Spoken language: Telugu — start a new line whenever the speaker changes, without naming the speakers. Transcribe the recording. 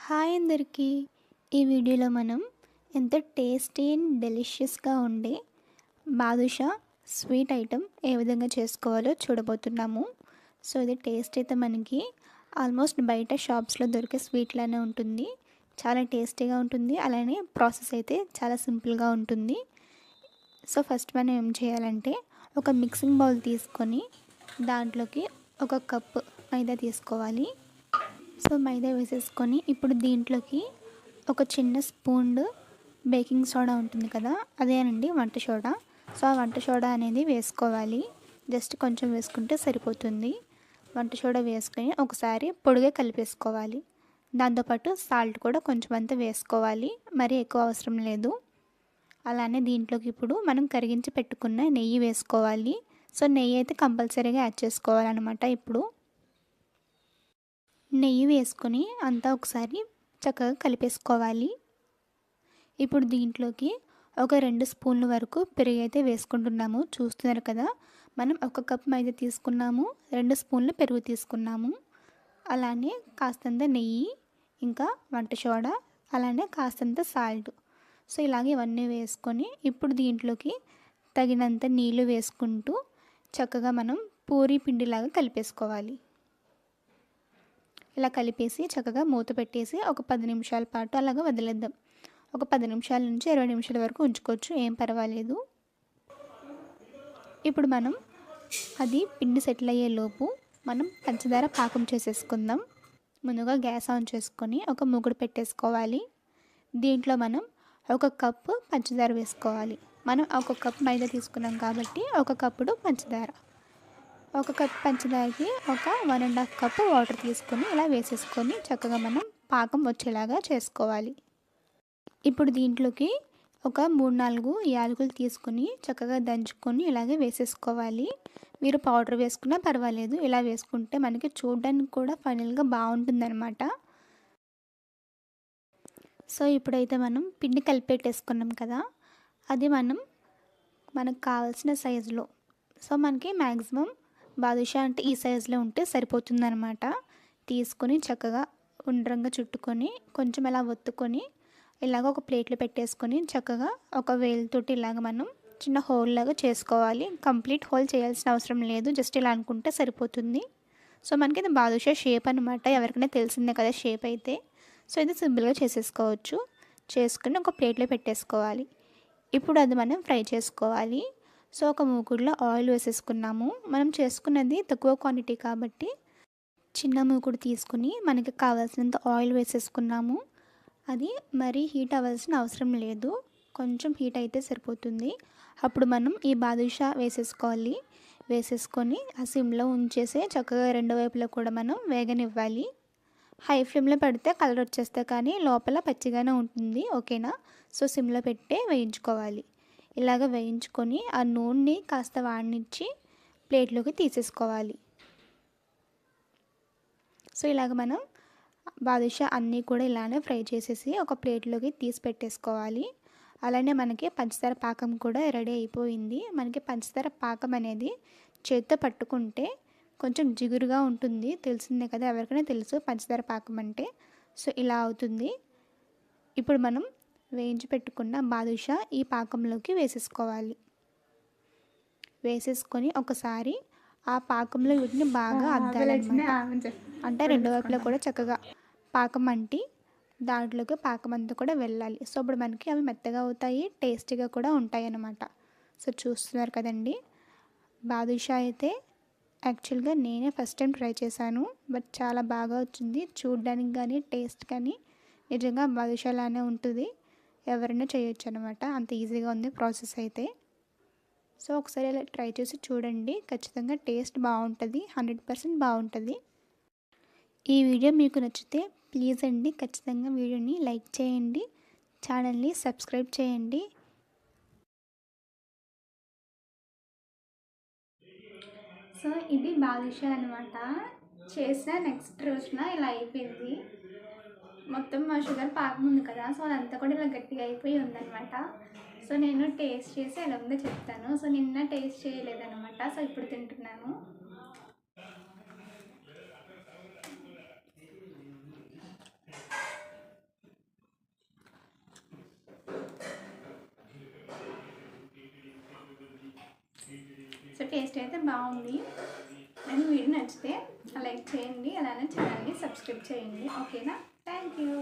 హాయ్ అందరికీ. ఈ వీడియోలో మనం ఎంతో టేస్టీ అండ్ డెలిషియస్గా ఉండే బాదుషా స్వీట్ ఐటెం ఏ విధంగా చేసుకోవాలో చూడబోతున్నాము. సో ఇది టేస్ట్ అయితే మనకి ఆల్మోస్ట్ బయట షాప్స్లో దొరికే స్వీట్లానే ఉంటుంది. చాలా టేస్టీగా ఉంటుంది. అలానే ప్రాసెస్ అయితే చాలా సింపుల్గా ఉంటుంది. సో ఫస్ట్ మనం ఏం చేయాలంటే ఒక మిక్సింగ్ బౌల్ తీసుకొని దాంట్లోకి ఒక కప్పు మైదా తీసుకోవాలి. సో మైదా వేసేసుకొని ఇప్పుడు దీంట్లోకి ఒక చిన్న స్పూన్ బేకింగ్ సోడా ఉంటుంది కదా, అదేనండి వంట సోడా. సో ఆ వంట సోడా అనేది వేసుకోవాలి. జస్ట్ కొంచెం వేసుకుంటే సరిపోతుంది. వంట సోడా వేసుకొని ఒకసారి పొడిగా కలిపేసుకోవాలి. దాంతోపాటు సాల్ట్ కూడా కొంచెం అంతా వేసుకోవాలి, మరీ ఎక్కువ అవసరం లేదు. అలానే దీంట్లోకి ఇప్పుడు మనం కరిగించి పెట్టుకున్న నెయ్యి వేసుకోవాలి. సో నెయ్యి అయితే కంపల్సరీగా యాడ్ చేసుకోవాలన్నమాట. ఇప్పుడు నెయ్యి వేసుకొని అంతా ఒకసారి చక్కగా కలిపేసుకోవాలి. ఇప్పుడు దీంట్లోకి ఒక 2 స్పూన్ల వరకు పెరుగు అయితే వేసుకుంటున్నాము. చూస్తున్నారు కదా, మనం 1 కప్ మైదా తీసుకున్నాము, 2 స్పూన్లు పెరుగు తీసుకున్నాము. అలానే కాస్తంత నెయ్యి, ఇంకా వంట సోడా, అలానే కాస్తంత సాల్ట్. సో ఇలాగే ఇవన్నీ వేసుకొని ఇప్పుడు దీంట్లోకి తగినంత నీళ్ళు వేసుకుంటూ చక్కగా మనం పూరీ పిండిలాగా కలిపేసుకోవాలి. ఇలా కలిపేసి చక్కగా మూత పెట్టేసి ఒక 10 నిమిషాల పాటు అలాగా వదిలేద్దాం. ఒక 10 నిమిషాల నుంచి 20 నిమిషాల వరకు ఉంచుకోవచ్చు, ఏం పర్వాలేదు. ఇప్పుడు మనం అది పిండి సెటిల్ అయ్యే లోపు మనం పంచదార పాకం చేసేసుకుందాం. ముందుగా గ్యాస్ ఆన్ చేసుకొని ఒక మూకుడు పెట్టేసుకోవాలి. దీంట్లో మనం 1 కప్పు పంచదార వేసుకోవాలి. మనం 1 కప్పు మైదా తీసుకున్నాం కాబట్టి 1 కప్పుడు పంచదార. 1 కప్ పంచదారకి ఒక 1.5 కప్పు వాటర్ తీసుకొని ఇలా వేసేసుకొని చక్కగా మనం పాకం వచ్చేలాగా చేసుకోవాలి. ఇప్పుడు దీంట్లోకి ఒక 3-4 యాలకులు తీసుకొని చక్కగా దంచుకొని ఇలాగే వేసేసుకోవాలి. మీరు పౌడర్ వేసుకున్నా పర్వాలేదు, ఇలా వేసుకుంటే మనకి చూడడానికి కూడా ఫైనల్గా బాగుంటుందన్నమాట. సో ఇప్పుడైతే మనం పిండి కలిపెట్టేసుకున్నాం కదా, అది మనకు కావాల్సిన సైజులో, సో మనకి మ్యాక్సిమం బాదుషా అంటే ఈ సైజులో ఉంటే సరిపోతుందన్నమాట. తీసుకొని చక్కగా ఉండ్రంగా చుట్టుకొని కొంచెం ఇలా ఒత్తుకొని ఇలాగ ఒక ప్లేట్లో పెట్టేసుకొని చక్కగా ఒక వేలుతోటి ఇలాగ మనం చిన్న హోల్ లాగా చేసుకోవాలి. కంప్లీట్ హోల్ చేయాల్సిన అవసరం లేదు, జస్ట్ ఇలా అనుకుంటే సరిపోతుంది. సో మనకి ఇది బాదుషా షేప్ అనమాట. ఎవరికైనా తెలిసిందే కదా షేప్ అయితే. సో ఇది సింపుల్గా చేసేసుకోవచ్చు. చేసుకుని ఒక ప్లేట్లో పెట్టేసుకోవాలి. ఇప్పుడు అది మనం ఫ్రై చేసుకోవాలి. సో ఒక మూకుడులో ఆయిల్ వేసేసుకున్నాము. మనం చేసుకున్నది తక్కువ క్వాంటిటీ కాబట్టి చిన్న మూకుడు తీసుకుని మనకి కావాల్సినంత ఆయిల్ వేసేసుకున్నాము. అది మరీ హీట్ అవ్వాల్సిన అవసరం లేదు, కొంచెం హీట్ అయితే సరిపోతుంది. అప్పుడు మనం ఈ బాదుషా వేసేసుకోవాలి. వేసేసుకొని ఆ సిమ్లో ఉంచేసి చక్కగా 2 వైపులా కూడా మనం వేగనివ్వాలి. హై ఫ్లేమ్లో పెడితే కలర్ వచ్చేస్తే కానీ లోపల పచ్చిగానే ఉంటుంది, ఓకేనా. సో సిమ్లో పెట్టే వేయించుకోవాలి. ఇలాగ వేయించుకొని ఆ నూనెని కాస్త వాడనిచ్చి ప్లేట్లోకి తీసేసుకోవాలి. సో ఇలాగ మనం బాదుషా అన్నీ కూడా ఇలానే ఫ్రై చేసేసి ఒక ప్లేట్లోకి తీసి పెట్టేసుకోవాలి. అలానే మనకి పంచదార పాకం కూడా రెడీ అయిపోయింది. మనకి పంచదార పాకం అనేది చేత్తో పట్టుకుంటే కొంచెం జిగురుగా ఉంటుంది, తెలిసిందే కదా, ఎవరికైనా తెలుసు పంచదార పాకం అంటే. సో ఇలా అవుతుంది. ఇప్పుడు మనం వేయించి పెట్టుకున్న బాదుషా ఈ పాకంలోకి వేసేసుకోవాలి. వేసేసుకొని ఒకసారి ఆ పాకంలో వీటిని బాగా అద్దాలన్నమాట. అంటే 2 వైపులా కూడా చక్కగా పాకం అంటి దాంట్లోకి పాకం అంతా కూడా వెళ్ళాలి. సో ఇప్పుడు మనకి అవి మెత్తగా అవుతాయి, టేస్టీగా కూడా ఉంటాయి అన్నమాట. సో చూస్తున్నారు కదండి, బాదుషా అయితే యాక్చువల్గా నేనే ఫస్ట్ టైం ట్రై చేశాను, బట్ చాలా బాగా వచ్చింది. చూడడానికి కానీ టేస్ట్ కానీ నిజంగా బాదుషాలానే ఉంటుంది. ఎవరైనా చేయొచ్చు అనమాట, అంత ఈజీగా ఉంది ప్రాసెస్ అయితే. సో ఒకసారి ఇలా ట్రై చేసి చూడండి, ఖచ్చితంగా టేస్ట్ బాగుంటుంది, 100% బాగుంటుంది. ఈ వీడియో మీకు నచ్చితే ప్లీజ్ అండి ఖచ్చితంగా వీడియోని లైక్ చేయండి, ఛానల్ని సబ్స్క్రైబ్ చేయండి. సో ఇది బాదుషా అనమాట. చేసిన నెక్స్ట్ రోజున ఇలా అయిపోయింది. మొత్తం మా షుగర్ పాకం ఉంది కదా, సో అదంతా కూడా ఇలా గట్టిగా అయిపోయి ఉందన్నమాట. సో నేను టేస్ట్ చేసి ఎలా ఉందో చెప్తాను. సో నిన్న టేస్ట్ చేయలేదన్నమాట, సో ఇప్పుడు తింటున్నాను. సో టేస్ట్ అయితే బాగుంది. అండ్ వీడియో నచ్చితే లైక్ చేయండి, అలానే ఛానల్ని సబ్స్క్రైబ్ చేయండి. ఓకేనా? Thank you.